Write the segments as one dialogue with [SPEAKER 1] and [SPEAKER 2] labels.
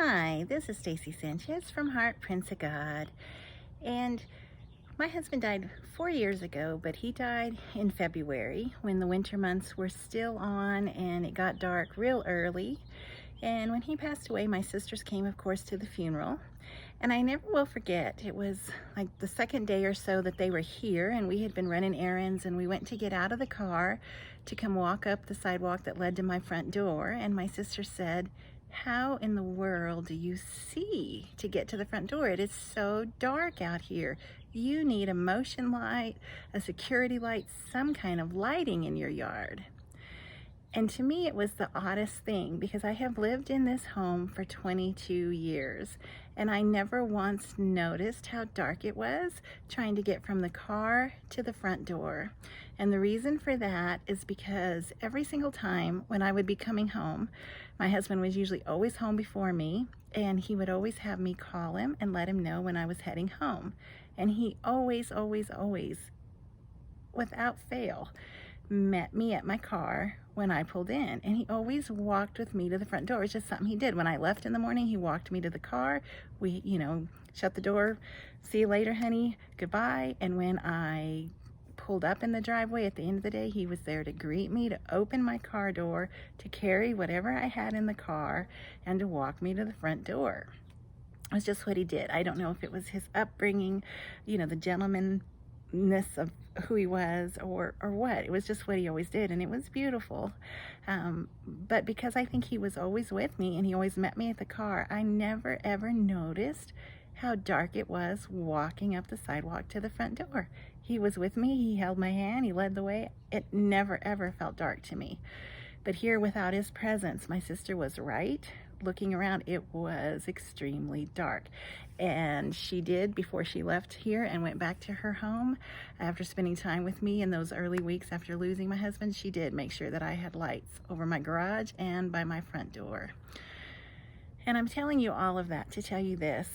[SPEAKER 1] Hi, this is Stacy Sanchez from Heart Prince of God. And my husband died 4 years ago, but he died in February when the winter months were still on and it got dark real early. And when he passed away, my sisters came, of course, to the funeral. And I never will forget, it was like the second day or so that they were here, and we had been running errands, and we went to get out of the car to come walk up the sidewalk that led to my front door. And my sister said, "How in the world do you see to get to the front door? It is so dark out here. You need a motion light, a security light, some kind of lighting in your yard." And to me, it was the oddest thing because I have lived in this home for 22 years and I never once noticed how dark it was trying to get from the car to the front door. And the reason for that is because every single time when I would be coming home, my husband was usually always home before me, and he would always have me call him and let him know when I was heading home. And he always, without fail, met me at my car when I pulled in, and he always walked with me to the front door. It's just something he did. When I left in the morning, he walked me to the car. We, shut the door. "See you later, honey. Goodbye." And when I pulled up in the driveway at the end of the day, he was there to greet me, to open my car door, to carry whatever I had in the car, and to walk me to the front door. It was just what he did. I don't know if it was his upbringing, the gentleman of who he was, or what. It was just what he always did, and it was beautiful. But because I think he was always with me and he always met me at the car, I never ever noticed how dark it was walking up the sidewalk to the front door. He was with me, he held my hand, he led the way. It never ever felt dark to me. But here, without his presence, my sister was right. Looking around, it was extremely dark. And she did, before she left here and went back to her home, after spending time with me in those early weeks after losing my husband, she did make sure that I had lights over my garage and by my front door. And I'm telling you all of that to tell you this: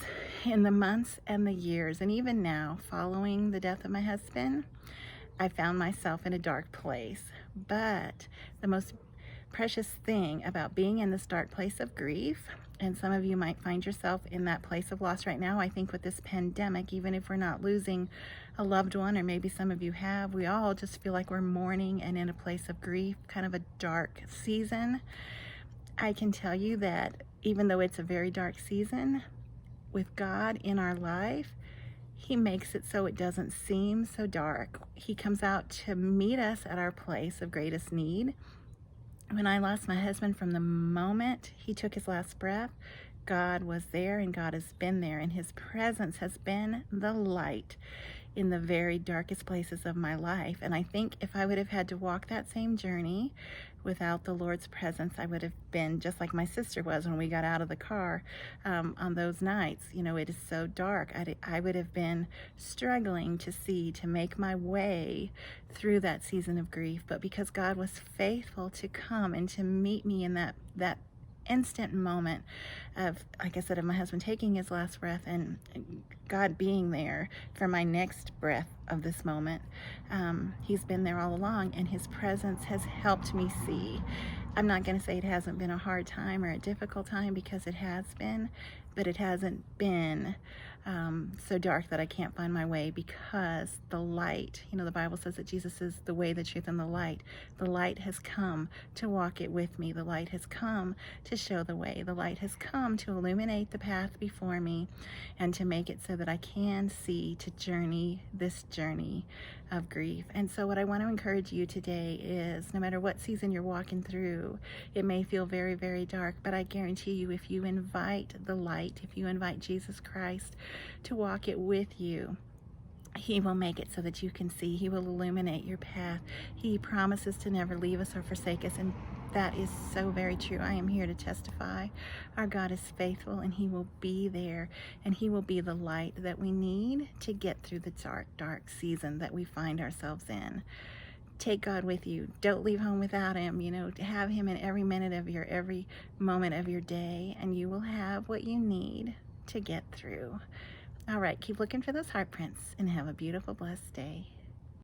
[SPEAKER 1] in the months and the years, and even now, following the death of my husband, I found myself in a dark place. But the most precious thing about being in this dark place of grief, and some of you might find yourself in that place of loss right now. I think with this pandemic, even if we're not losing a loved one, or maybe some of you have, we all just feel like we're mourning and in a place of grief, kind of a dark season. I can tell you that even though it's a very dark season, with God in our life, He makes it so it doesn't seem so dark. He comes out to meet us at our place of greatest need. When I lost my husband, from the moment he took his last breath, God was there, and God has been there, and His presence has been the light in the very darkest places of my life. And I think if I would have had to walk that same journey without the Lord's presence, I would have been just like my sister was when we got out of the car on those nights. It is so dark. I would have been struggling to make my way through that season of grief. But because God was faithful to come and to meet me in that instant moment of, like I said, of my husband taking his last breath, and God being there for my next breath of this moment, He's been there all along, and His presence has helped me see. I'm not going to say it hasn't been a hard time or a difficult time, because it has been, but it hasn't been so dark that I can't find my way, because the light, the Bible says that Jesus is the way, the truth, and the light. The light has come to walk it with me. The light has come to show the way. The light has come to illuminate the path before me, and to make it so that I can see, to journey this journey of grief. And so what I want to encourage you today is, no matter what season you're walking through, it may feel very, very dark, but I guarantee you, if you invite the light, if you invite Jesus Christ to walk it with you, He will make it so that you can see. He will illuminate your path. He promises to never leave us or forsake us, and that is so very true. I am here to testify. Our God is faithful, and He will be there, and He will be the light that we need to get through the dark season that we find ourselves in. Take God with you. Don't leave home without Him. Have Him in every minute of every moment of your day, and you will have what you need to get through. All right, keep looking for those heart prints, and have a beautiful, blessed day.